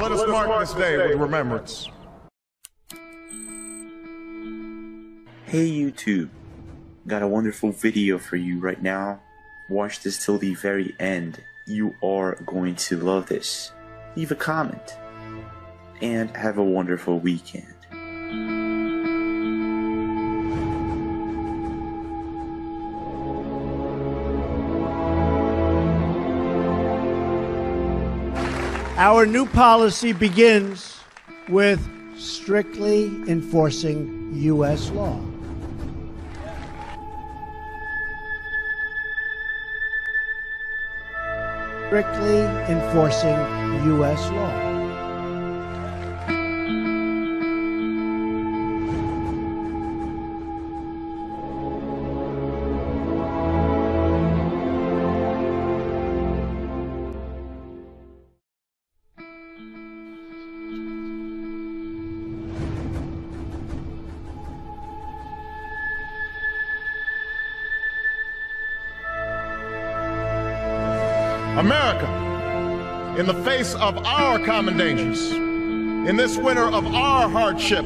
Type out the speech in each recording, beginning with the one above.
Let us mark this day with remembrance. Hey YouTube, got a wonderful video for you right now. Watch this till the very end. You are going to love this. Leave a comment and have a wonderful weekend. Our new policy begins with strictly enforcing U.S. law. Strictly enforcing U.S. law. America, in the face of our common dangers, in this winter of our hardship,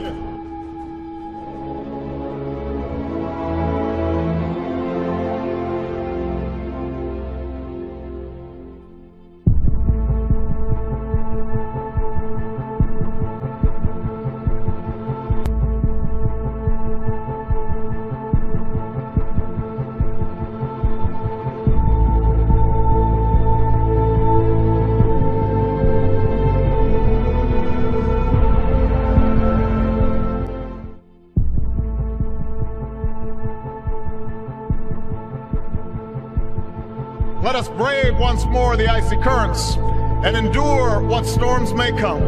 let us brave once more the icy currents and endure what storms may come.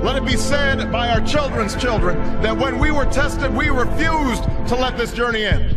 Let it be said by our children's children that when we were tested, we refused to let this journey end.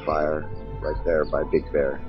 Fire right there by Big Bear.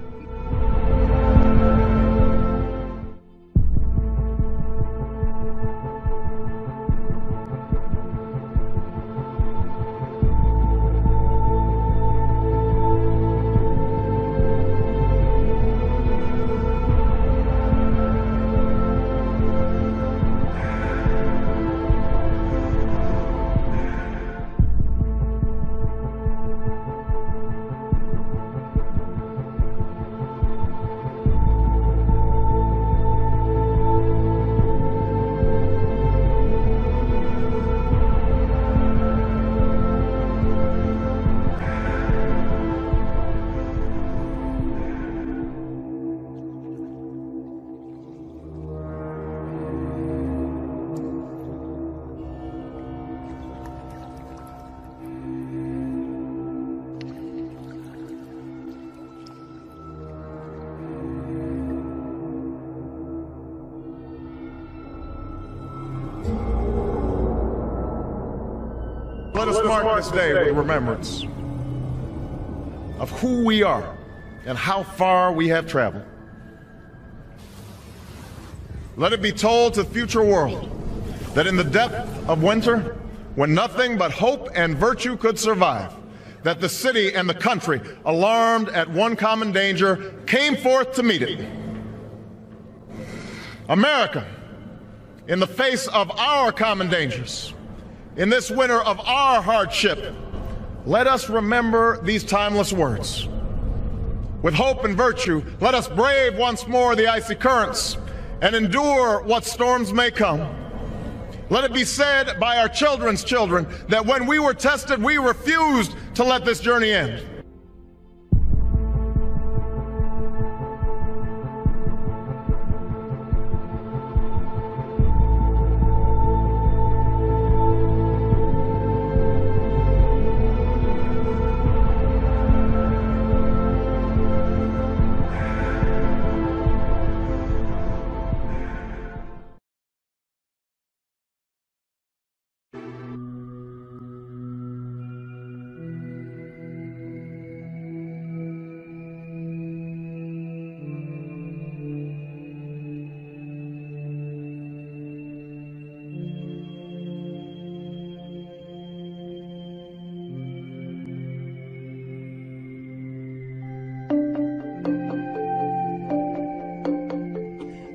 us mark this day with remembrance of who we are and how far we have traveled. Let it be told to the future world that in the depth of winter, when nothing but hope and virtue could survive, that the city and the country, alarmed at one common danger, came forth to meet it. America, in the face of our common dangers, in this winter of our hardship, let us remember these timeless words. With hope and virtue, let us brave once more the icy currents and endure what storms may come. Let it be said by our children's children that when we were tested, we refused to let this journey end.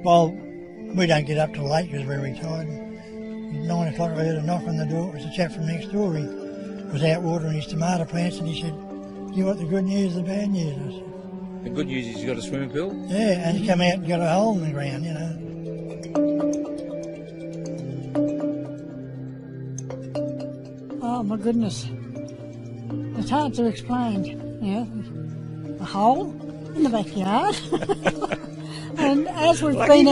Well, we don't get up till late because we're retired. 9 o'clock I heard a knock on the door. It was a chap from next door. He was out watering his tomato plants and he said, "Do you want the good news or the bad news?" I said, "The good news is you got a swimming pool?" "Yeah," and he come out and got a hole in the ground, you know. Oh my goodness. It's hard to explain, you know. A hole in the backyard. And as we've been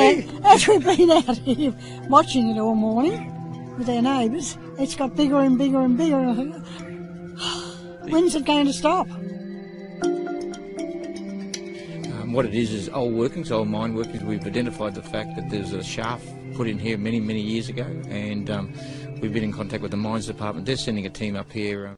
out here watching it all morning with our neighbours, it's got bigger and bigger and bigger. And I think, when's it going to stop? What it is old workings, old mine workings. We've identified the fact that there's a shaft put in here many, many years ago, and we've been in contact with the mines department. They're sending a team up here.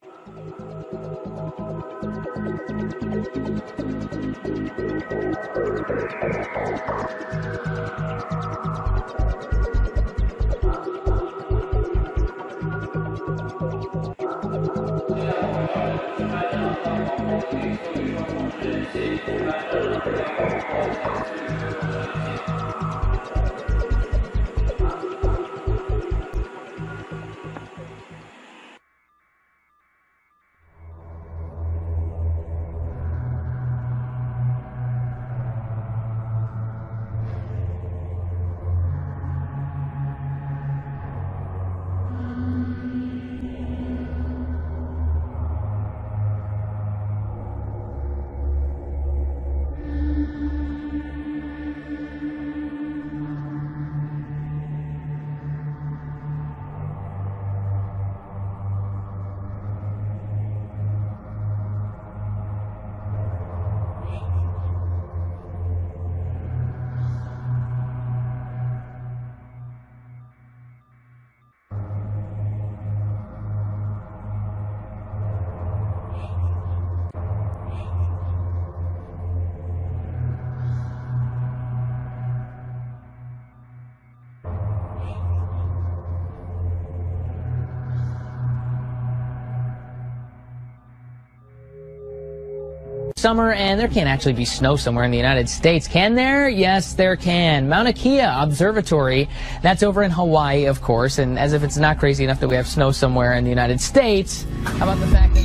Summer, and there can't actually be snow somewhere in the United States. Can there? Yes, there can. Mauna Kea Observatory, that's over in Hawaii, of course, and as if it's not crazy enough that we have snow somewhere in the United States, how about the fact that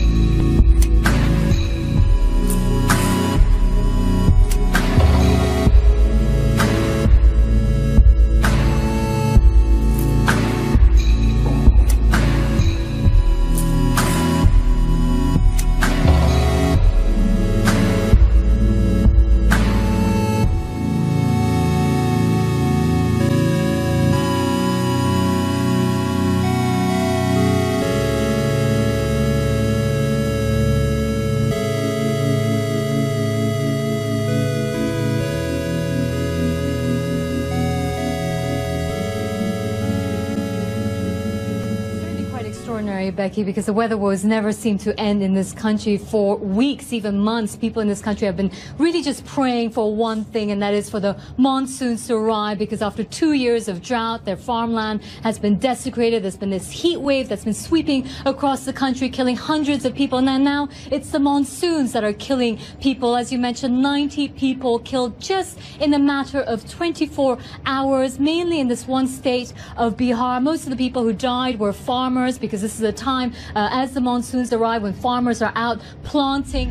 extraordinary, Becky, because the weather woes never seem to end in this country for weeks, even months. People in this country have been really just praying for one thing, and that is for the monsoons to arrive, because after 2 years of drought, their farmland has been desecrated. There's been this heat wave that's been sweeping across the country, killing hundreds of people. And now it's the monsoons that are killing people. As you mentioned, 90 people killed just in a matter of 24 hours, mainly in this one state of Bihar. Most of the people who died were farmers, because this is a time as the monsoons arrive when farmers are out planting.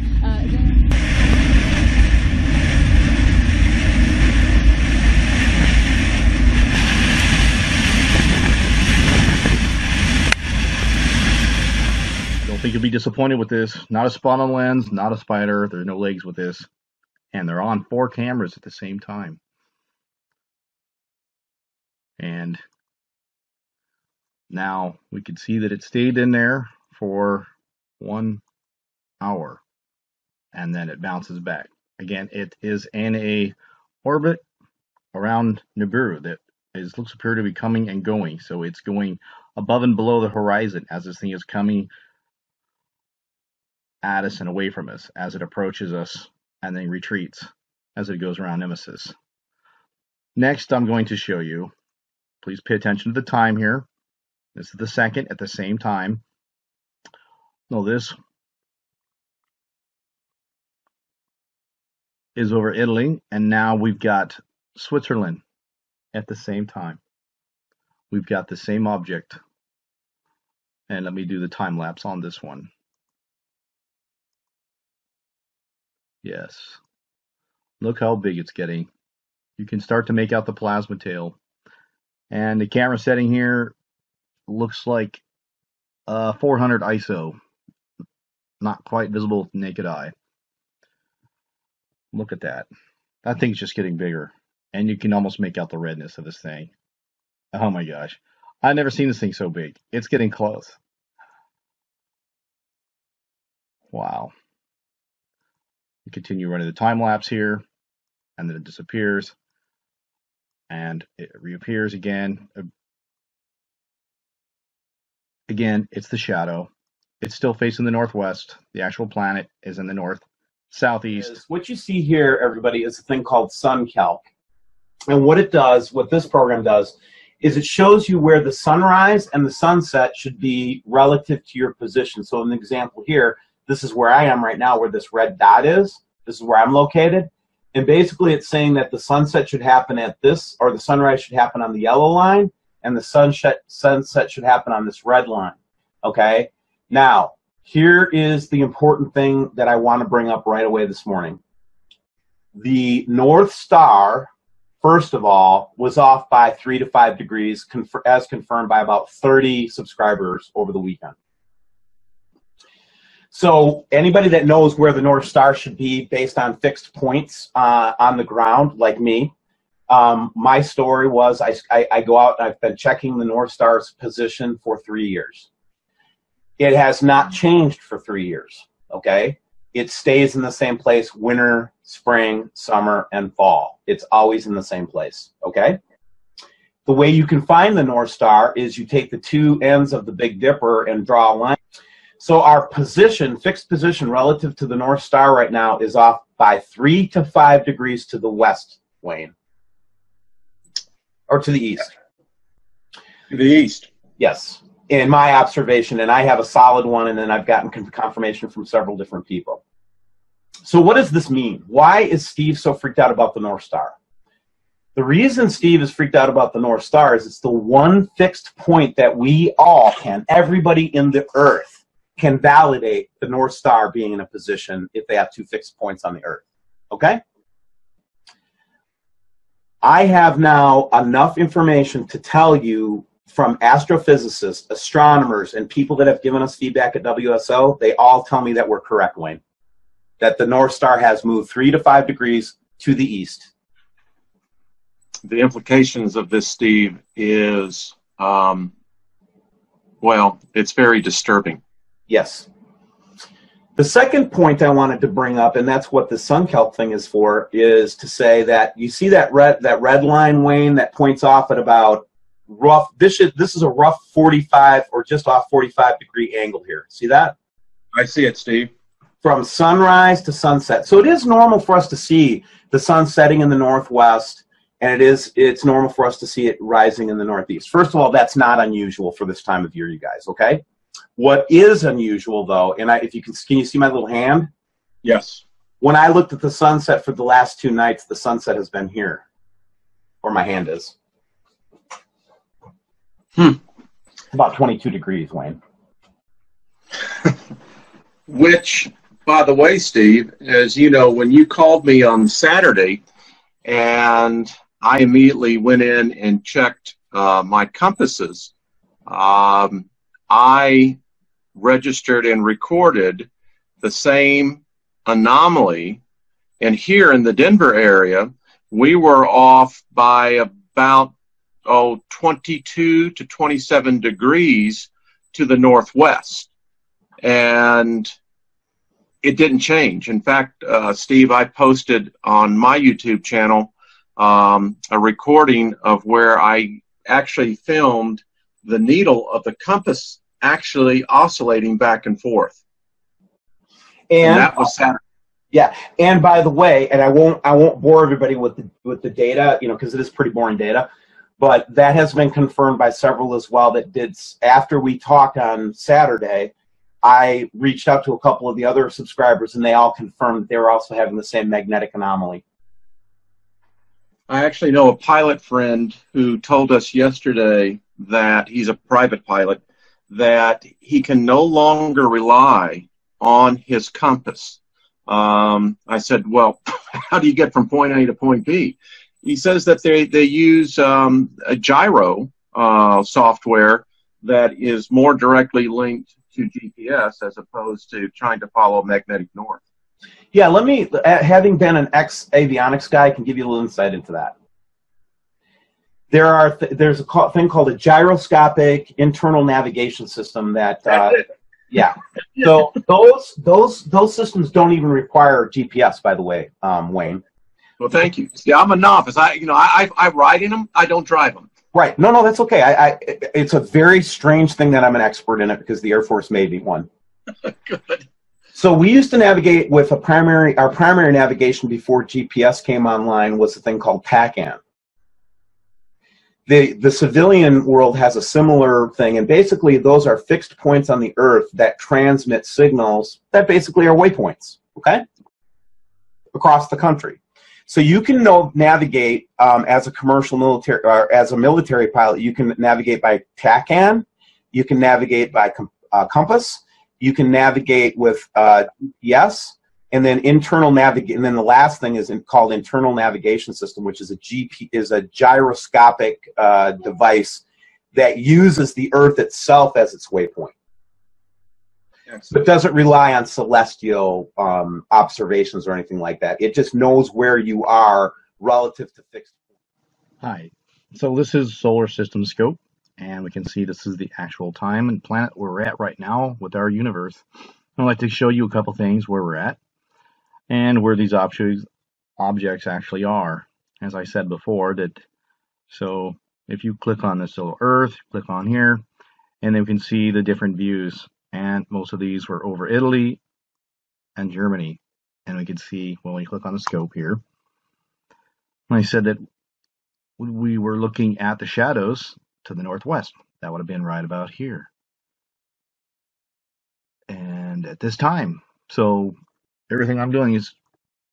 Don't think you'll be disappointed with this. Not a spot on lens, not a spider. There's no legs with this. And they're on 4 cameras at the same time. And now we can see that it stayed in there for 1 hour. And then it bounces back. Again, it is in a orbit around Nibiru that looks appear to be coming and going. So it's going above and below the horizon as this thing is coming at us and away from us as it approaches us and then retreats as it goes around Nemesis. Next, I'm going to show you, please pay attention to the time here. This is the second at the same time. No, this is over Italy, and now we've got Switzerland at the same time. We've got the same object. And let me do the time lapse on this one. Yes. Look how big it's getting. You can start to make out the plasma tail. And the camera setting here looks like 400 ISO. Not quite visible with the naked eye. Look at that. That thing's just getting bigger. And you can almost make out the redness of this thing. Oh my gosh. I've never seen this thing so big. It's getting close. Wow. We continue running the time lapse here, and then it disappears, and it reappears again. Again, it's the shadow. It's still facing the northwest. The actual planet is in the north, southeast. What you see here, everybody, is a thing called SunCalc. And what it does, what this program does, is it shows you where the sunrise and the sunset should be relative to your position. So in the example here, this is where I am right now, where this red dot is. This is where I'm located. And basically it's saying that the sunset should happen at this, or the sunrise should happen on the yellow line, and the sunset should happen on this red line. Okay? Now, here is the important thing that I want to bring up right away this morning. The North Star, first of all, was off by 3 to 5 degrees, as confirmed by about 30 subscribers over the weekend. So anybody that knows where the North Star should be based on fixed points on the ground, like me, my story was I go out and I've been checking the North Star's position for 3 years. It has not changed for 3 years, okay? It stays in the same place winter, spring, summer, and fall. It's always in the same place, okay? The way you can find the North Star is you take the 2 ends of the Big Dipper and draw a line. So our position, fixed position relative to the North Star right now is off by 3 to 5 degrees to the west, Wayne. Or to the east. To the east. Yes. In my observation, and I have a solid one, and then I've gotten confirmation from several different people. So what does this mean? Why is Steve so freaked out about the North Star? The reason Steve is freaked out about the North Star is it's the one fixed point that we all can, everybody in the Earth, can validate the North Star being in a position if they have 2 fixed points on the Earth. Okay? I have now enough information to tell you from astrophysicists, astronomers, and people that have given us feedback at WSO, they all tell me that we're correct, Wayne. That the North Star has moved 3 to 5 degrees to the east. The implications of this, Steve, is, well, it's very disturbing. Yes. The second point I wanted to bring up, and that's what the SunCalc thing is for, is to say that you see that red line, Wayne, that points off at about rough. This is a rough 45 or just off 45-degree angle here. See that? I see it, Steve. From sunrise to sunset. So it is normal for us to see the sun setting in the northwest, and it's normal for us to see it rising in the northeast. First of all, that's not unusual for this time of year, you guys, okay? What is unusual, though, and if you can you see my little hand? Yes. When I looked at the sunset for the last 2 nights, the sunset has been here, where my hand is. About 22 degrees, Wayne. Which, by the way, Steve, as you know, when you called me on Saturday, and I immediately went in and checked my compasses, I registered and recorded the same anomaly. And here in the Denver area, we were off by about 22 to 27 degrees to the northwest. And it didn't change. In fact, Steve, I posted on my YouTube channel a recording of where I actually filmed the needle of the compass actually oscillating back and forth. And that was Saturday. Yeah, and by the way, and I won't bore everybody with the data, because it is pretty boring data, but that has been confirmed by several as well that did, after we talked on Saturday, I reached out to a couple of the other subscribers, and they all confirmed that they were also having the same magnetic anomaly. I actually know a pilot friend who told us yesterday that he's a private pilot, that he can no longer rely on his compass. I said, well, how do you get from point A to point B? He says that they use a gyro software that is more directly linked to GPS as opposed to trying to follow magnetic north. Yeah, let me, having been an ex-avionics guy, I can give you a little insight into that. There's a thing called a gyroscopic internal navigation system that, yeah. So those systems don't even require GPS, by the way, Wayne. Well, thank you. See, I'm a novice. I ride in them. I don't drive them. Right. No, that's okay. It's a very strange thing that I'm an expert in it because the Air Force made me one. Good. So we used to navigate with our primary navigation before GPS came online was a thing called PAC-AN. The civilian world has a similar thing, and basically those are fixed points on the Earth that transmit signals that basically are waypoints, okay, across the country. So you can navigate as a commercial military, or as a military pilot, you can navigate by PAC-AN, you can navigate by compass, you can navigate with GPS, and then and then the last thing is called internal navigation system, which is a gyroscopic device that uses the Earth itself as its waypoint. So it doesn't rely on celestial observations or anything like that. It just knows where you are relative to fixed. Hi. So this is Solar System Scope, and we can see this is the actual time and planet where we're at right now with our universe. I'd like to show you a couple things where we're at and where these objects actually are. As I said before, so if you click on this little Earth, click on here, and then we can see the different views. And most of these were over Italy and Germany. And we can see when we click on the scope here, when I said that we were looking at the shadows to the northwest, that would have been right about here. And at this time, so everything I'm doing is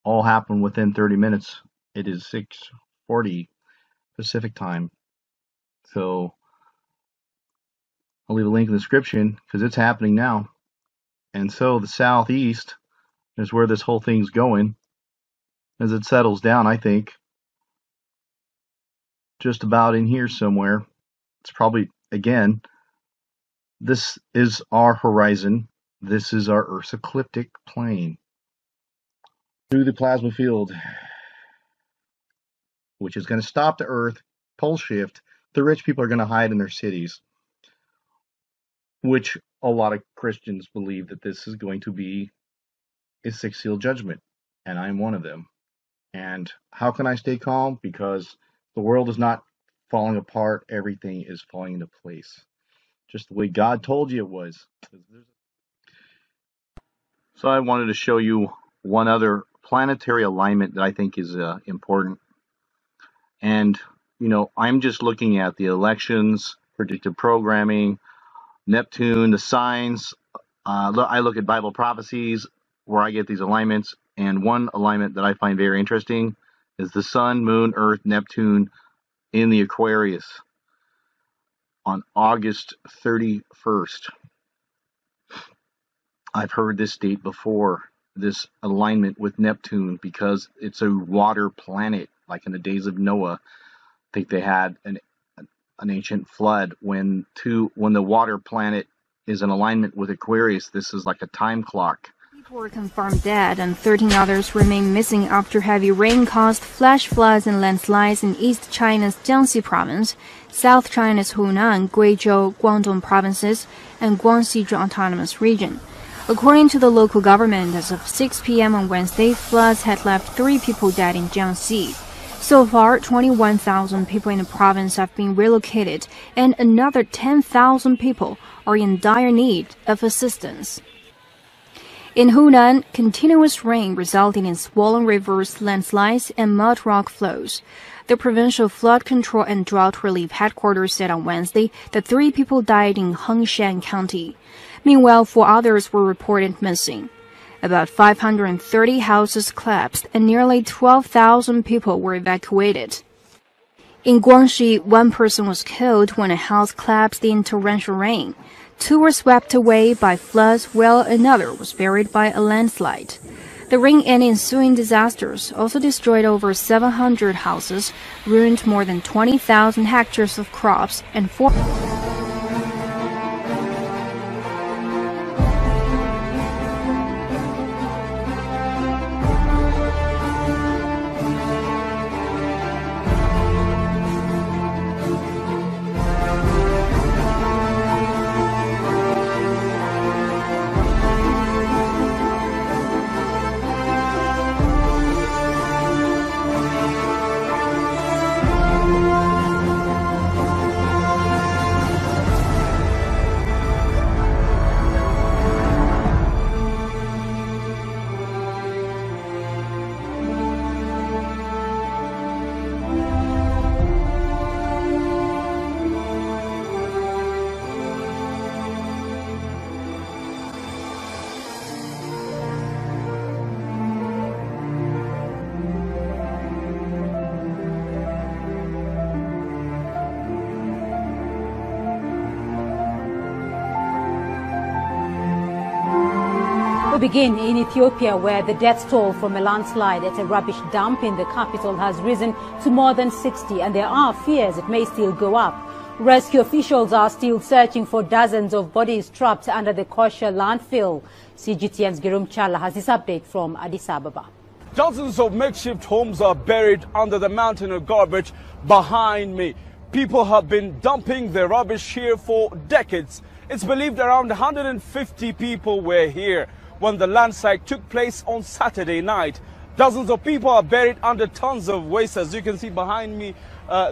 all happened within 30 minutes. It is 6:40 Pacific time. So I'll leave a link in the description because it's happening now. And so the southeast is where this whole thing's going as it settles down, I think. Just about in here somewhere. It's probably, again, this is our horizon. This is our Earth's ecliptic plane. Through the plasma field, which is going to stop the Earth, pole shift. The rich people are going to hide in their cities, which a lot of Christians believe that this is going to be a six-seal judgment, and I'm one of them. And how can I stay calm? Because the world is not falling apart. Everything is falling into place, just the way God told you it was. So I wanted to show you one other planetary alignment that I think is important. And, you know, I'm just looking at the elections, predictive programming, Neptune, the signs. I look at Bible prophecies where I get these alignments. And one alignment that I find very interesting is the Sun, Moon, Earth, Neptune in the Aquarius on August 31st. I've heard this date before, this alignment with Neptune, because it's a water planet. Like in the days of Noah, I think they had an ancient flood. When the water planet is in alignment with Aquarius, this is like a time clock. People were confirmed dead and 13 others remain missing after heavy rain caused flash floods and landslides in East China's Jiangxi province, South China's Hunan, Guizhou, Guangdong provinces, and Guangxi Autonomous Region. According to the local government, as of 6 p.m. on Wednesday, floods had left 3 people dead in Jiangxi. So far, 21,000 people in the province have been relocated, and another 10,000 people are in dire need of assistance. In Hunan, continuous rain resulted in swollen rivers, landslides, and mud rock flows. The Provincial Flood Control and Drought Relief Headquarters said on Wednesday that 3 people died in Hengshan County. Meanwhile, 4 others were reported missing. About 530 houses collapsed and nearly 12,000 people were evacuated. In Guangxi, 1 person was killed when a house collapsed in torrential rain. 2 were swept away by floods, while another was buried by a landslide. The rain and ensuing disasters also destroyed over 700 houses, ruined more than 20,000 hectares of crops, and begin in Ethiopia, where the death toll from a landslide at a rubbish dump in the capital has risen to more than 60, and there are fears it may still go up. Rescue officials are still searching for dozens of bodies trapped under the kosher landfill. CGTN's Girum Chala has this update from Addis Ababa. Dozens of makeshift homes are buried under the mountain of garbage behind me. People have been dumping their rubbish here for decades. It's believed around 150 people were here when the landslide took place on Saturday night. Dozens of people are buried under tons of waste, as you can see behind me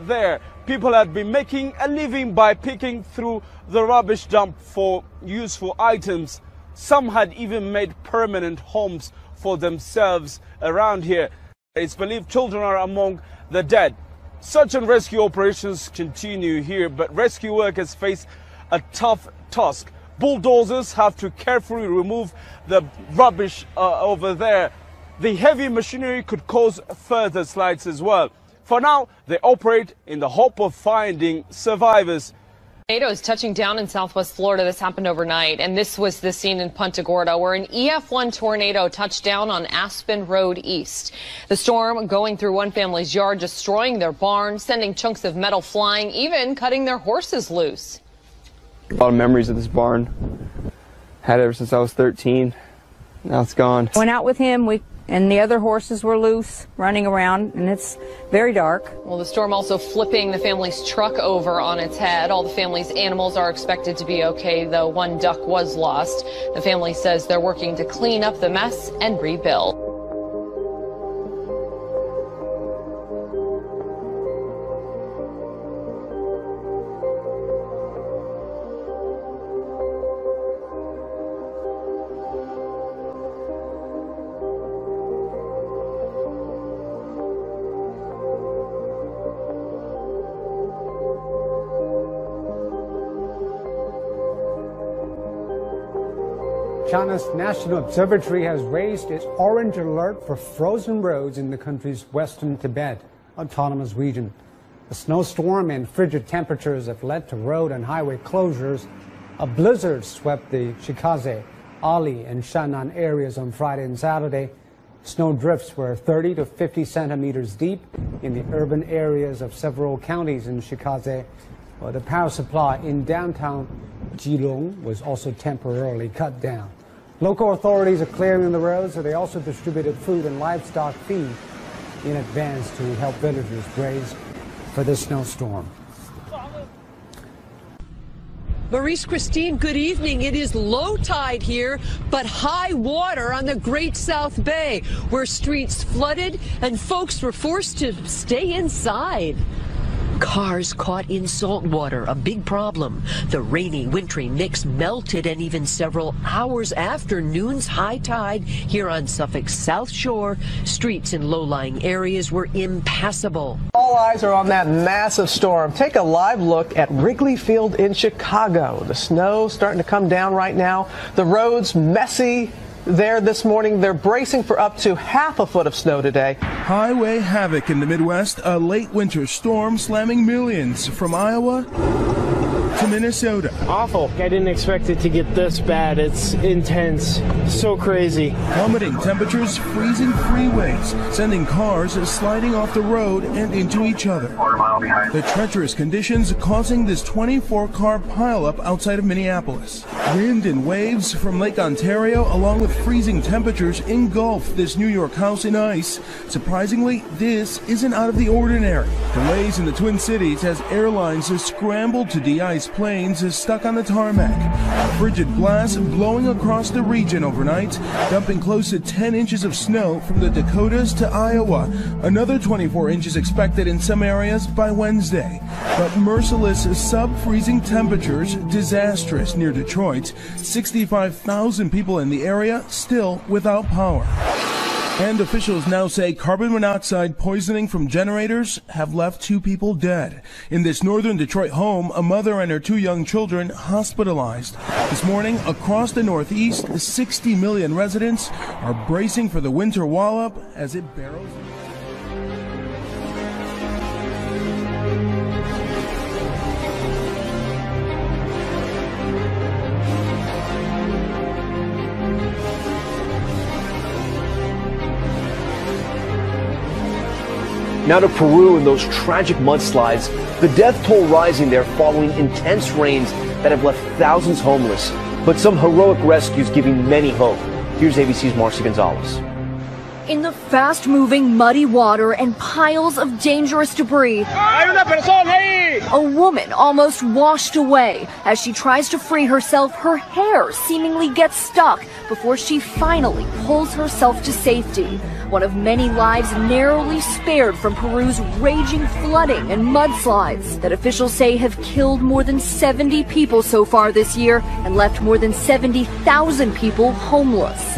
there. People had been making a living by picking through the rubbish dump for useful items. Some had even made permanent homes for themselves around here. It's believed children are among the dead. Search and rescue operations continue here, but rescue workers face a tough task. Bulldozers have to carefully remove the rubbish over there. The heavy machinery could cause further slides as well. For now, they operate in the hope of finding survivors. Tornado is touching down in southwest Florida. This happened overnight, and this was the scene in Punta Gorda, where an EF1 tornado touched down on Aspen Road East. The storm going through one family's yard, destroying their barn, sending chunks of metal flying, even cutting their horses loose. A lot of memories of this barn. Had it ever since I was 13. Now it's gone. Went out with him, and the other horses were loose, running around, and it's very dark. Well, the storm also flipping the family's truck over on its head. All the family's animals are expected to be okay, though 1 duck was lost. The family says they're working to clean up the mess and rebuild. China's National Observatory has raised its orange alert for frozen roads in the country's western Tibet autonomous region. A snowstorm and frigid temperatures have led to road and highway closures. A blizzard swept the Shikaze, Ali, and Shannan areas on Friday and Saturday. Snow drifts were 30 to 50 centimeters deep in the urban areas of several counties in Shikaze. Well, the power supply in downtown Jilong was also temporarily cut down. Local authorities are clearing the roads, so they also distributed food and livestock feed in advance to help villagers brace for the snowstorm. Maurice Christine, good evening. It is low tide here, but high water on the Great South Bay, where streets flooded and folks were forced to stay inside. Cars caught in salt water, a big problem. The rainy, wintry mix melted, and even several hours after noon's high tide here on Suffolk's South Shore, streets in low-lying areas were impassable. All eyes are on that massive storm. Take a live look at Wrigley Field in Chicago. The snow starting to come down right now. The roads messy there this morning. They're bracing for up to half a foot of snow today. Highway havoc in the Midwest, a late winter storm slamming millions from Iowa to Minnesota. Awful. I didn't expect it to get this bad. It's intense. So crazy. Plummeting temperatures, freezing freeways, sending cars sliding off the road and into each other. The treacherous conditions causing this 24-car pileup outside of Minneapolis. Wind and waves from Lake Ontario, along with freezing temperatures, engulf this New York house in ice. Surprisingly, this isn't out of the ordinary. Delays in the Twin Cities as airlines scrambled to de-ice planes stuck on the tarmac. A frigid blast blowing across the region overnight, dumping close to 10 inches of snow from the Dakotas to Iowa. Another 24 inches expected in some areas by Wednesday. But merciless sub-freezing temperatures, disastrous near Detroit. 65,000 people in the area still without power. And officials now say carbon monoxide poisoning from generators have left 2 people dead. In this northern Detroit home, a mother and her 2 young children hospitalized. This morning, across the Northeast, 60 million residents are bracing for the winter wallop as it barrels. Now to Peru and those tragic mudslides, the death toll rising there following intense rains that have left thousands homeless, but some heroic rescues giving many hope. Here's ABC's Marcia Gonzalez. In the fast-moving, muddy water and piles of dangerous debris, a woman almost washed away. As she tries to free herself, her hair seemingly gets stuck before she finally pulls herself to safety. One of many lives narrowly spared from Peru's raging flooding and mudslides that officials say have killed more than 70 people so far this year and left more than 70,000 people homeless.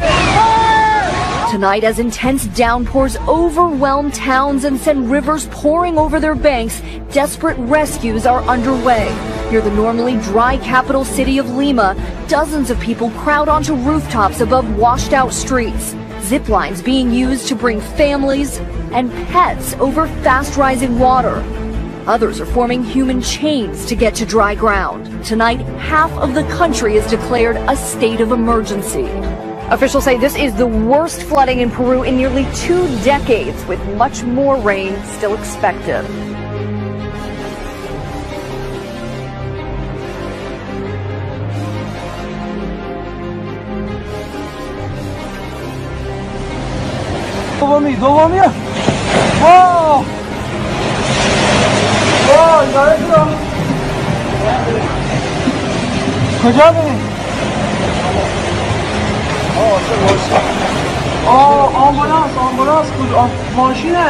Tonight, as intense downpours overwhelm towns and send rivers pouring over their banks, desperate rescues are underway. Near the normally dry capital city of Lima, dozens of people crowd onto rooftops above washed-out streets. Zip lines being used to bring families and pets over fast-rising water. Others are forming human chains to get to dry ground. Tonight, half of the country is declared a state of emergency. Officials say this is the worst flooding in Peru in nearly 2 decades, with much more rain still expected. آمبولانس ماشینه.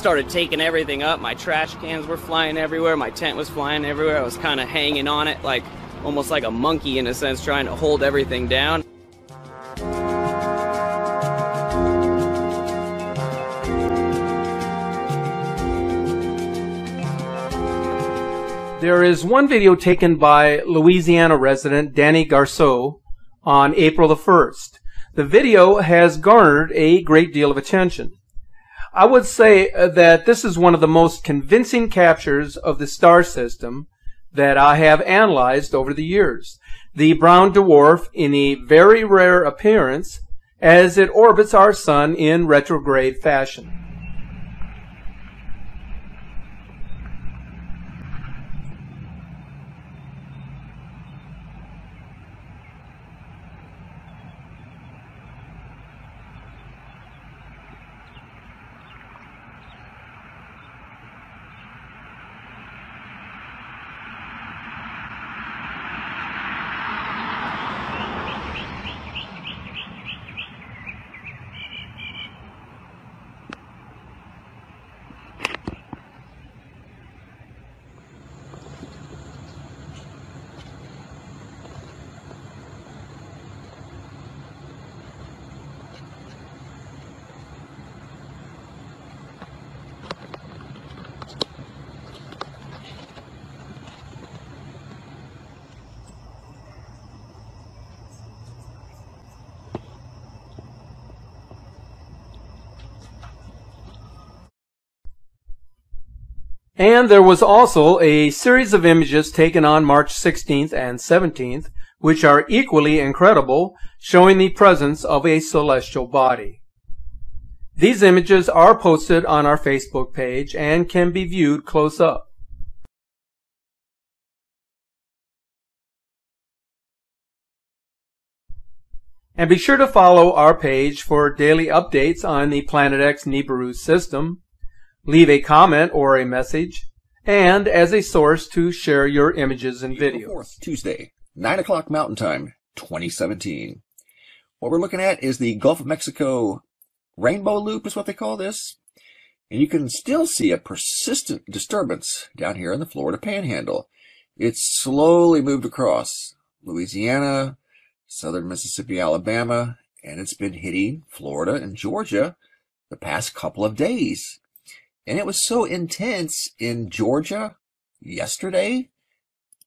started taking everything up. My trash cans were flying everywhere. My tent was flying everywhere. I was kind of hanging on it, like almost like a monkey in a sense, trying to hold everything down. There is one video taken by Louisiana resident Danny Garceau on April the 1st. The video has garnered a great deal of attention. I would say that this is one of the most convincing captures of the star system that I have analyzed over the years. The brown dwarf in a very rare appearance as it orbits our sun in retrograde fashion. And there was also a series of images taken on March 16th and 17th, which are equally incredible, showing the presence of a celestial body. These images are posted on our Facebook page and can be viewed close up. And be sure to follow our page for daily updates on the Planet X Nibiru system. Leave a comment or a message, and as a source to share your images and videos. 4th, Tuesday, 9 o'clock Mountain Time, 2017. What we're looking at is the Gulf of Mexico rainbow loop is what they call this. And you can still see a persistent disturbance down here in the Florida Panhandle. It's slowly moved across Louisiana, southern Mississippi, Alabama, and it's been hitting Florida and Georgia the past couple of days. And it was so intense in Georgia yesterday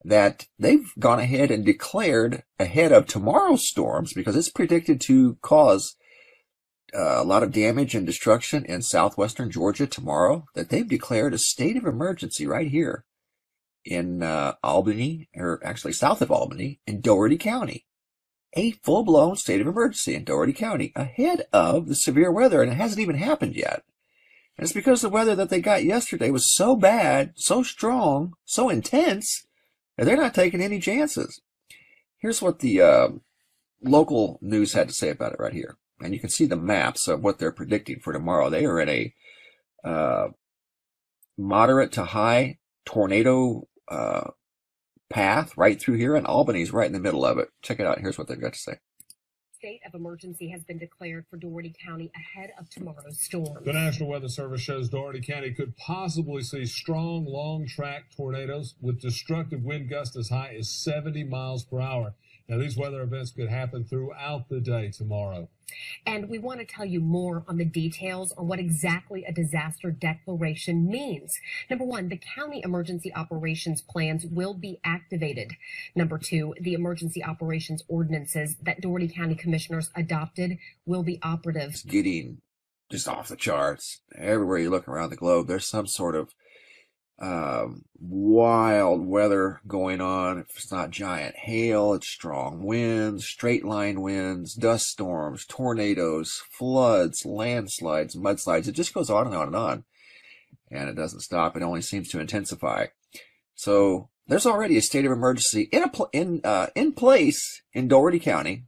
that they've gone ahead and declared ahead of tomorrow's storms, because it's predicted to cause a lot of damage and destruction in southwestern Georgia tomorrow, that they've declared a state of emergency right here in Albany, or actually south of Albany, in Dougherty County. A full-blown state of emergency in Dougherty County ahead of the severe weather, and it hasn't even happened yet. And it's because the weather that they got yesterday was so bad, so strong, so intense, that they're not taking any chances. Here's what the local news had to say about it right here. And you can see the maps of what they're predicting for tomorrow. They are in a moderate to high tornado path right through here, and Albany's right in the middle of it. Check it out. Here's what they've got to say. State of emergency has been declared for Dougherty County ahead of tomorrow's storm. The National Weather Service shows Dougherty County could possibly see strong, long-track tornadoes with destructive wind gusts as high as 70 miles per hour. Now, these weather events could happen throughout the day tomorrow. And we want to tell you more on the details on what exactly a disaster declaration means. Number one, the county emergency operations plans will be activated. Number two, the emergency operations ordinances that Dougherty County commissioners adopted will be operative. It's getting just off the charts. Everywhere you look around the globe, there's some sort of wild weather going on. If it's not giant hail, it's strong winds, straight line winds, dust storms, tornadoes, floods, landslides, mudslides. It just goes on and on and on, and it doesn't stop. It only seems to intensify. So there's already a state of emergency in place in Dougherty County,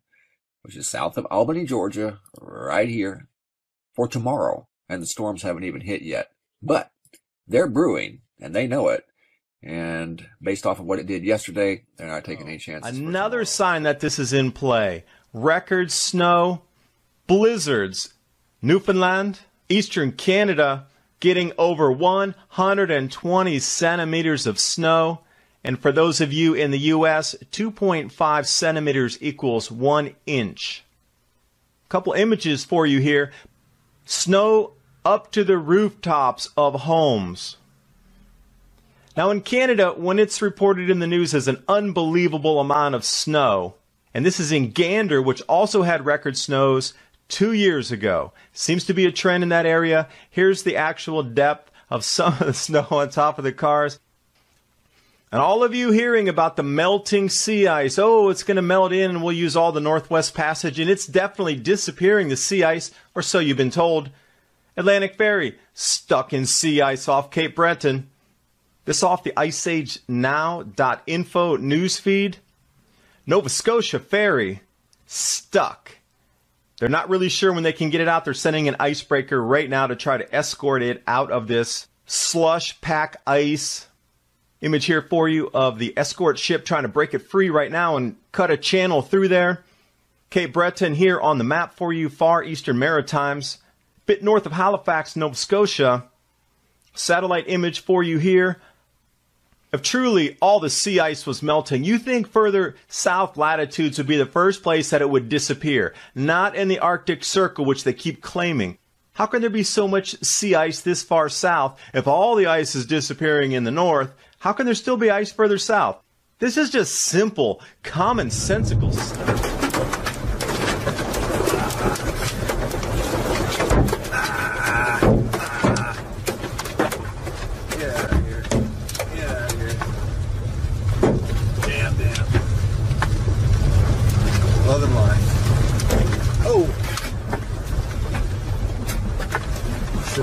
which is south of Albany, Georgia, right here, for tomorrow. And the storms haven't even hit yet, but they're brewing. And they know it. And based off of what it did yesterday, they're not taking any chances. Another sign that this is in play. Record snow, blizzards. Newfoundland, eastern Canada, getting over 120 centimeters of snow. And for those of you in the U.S., 2.5 centimeters equals 1 inch. A couple images for you here. Snow up to the rooftops of homes. Now in Canada, when it's reported in the news as an unbelievable amount of snow, and this is in Gander, which also had record snows 2 years ago. Seems to be a trend in that area. Here's the actual depth of some of the snow on top of the cars. And all of you hearing about the melting sea ice, oh, it's going to melt in and we'll use all the Northwest Passage, and it's definitely disappearing, the sea ice, or so you've been told. Atlantic Ferry, stuck in sea ice off Cape Breton. This off the IceAgeNow.info newsfeed. Nova Scotia Ferry, stuck. They're not really sure when they can get it out. They're sending an icebreaker right now to try to escort it out of this slush pack ice. Image here for you of the escort ship trying to break it free right now and cut a channel through there. Cape Breton here on the map for you, far eastern Maritimes. Bit north of Halifax, Nova Scotia. Satellite image for you here. If truly all the sea ice was melting, you think further south latitudes would be the first place that it would disappear, not in the Arctic Circle, which they keep claiming. How can there be so much sea ice this far south if all the ice is disappearing in the north? How can there still be ice further south? This is just simple, commonsensical stuff.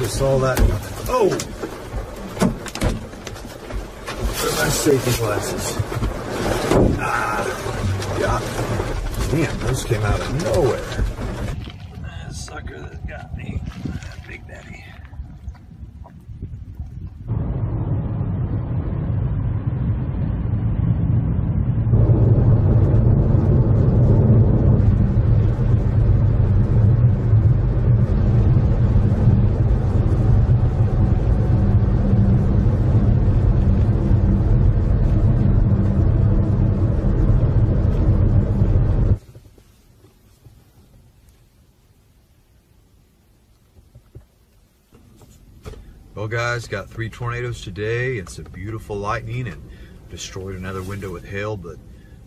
Saw that. Oh! Where are my safety glasses? Yeah. Damn, those came out of nowhere. Sucker that got me. Big Daddy. Well guys, got 3 tornadoes today and some beautiful lightning, and destroyed another window with hail, but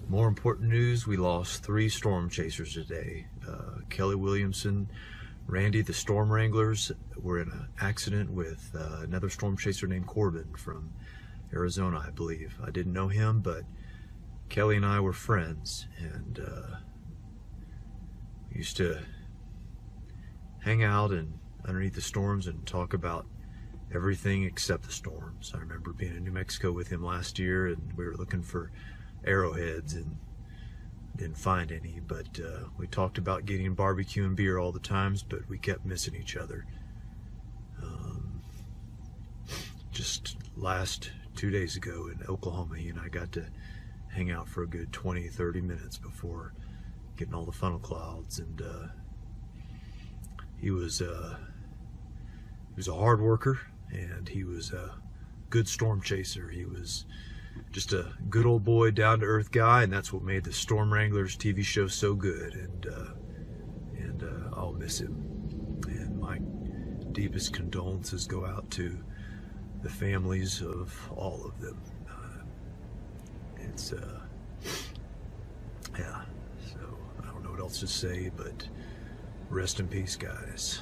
more important news, we lost 3 storm chasers today. Kelly Williamson, Randy, the Storm Wranglers, were in an accident with another storm chaser named Corbin from Arizona, I believe. I didn't know him, but Kelly and I were friends, and used to hang out and underneath the storms and talk about everything except the storms. I remember being in New Mexico with him last year, and we were looking for arrowheads and didn't find any, but we talked about getting barbecue and beer all the times, but we kept missing each other. Just last 2 days ago in Oklahoma, he and I got to hang out for a good 20-30 minutes before getting all the funnel clouds, and he was a hard worker, and he was a good storm chaser. He was just a good old boy, down-to-earth guy, and that's what made the Storm Wranglers TV show so good. And I'll miss him. And my deepest condolences go out to the families of all of them. Yeah. So I don't know what else to say, but rest in peace, guys.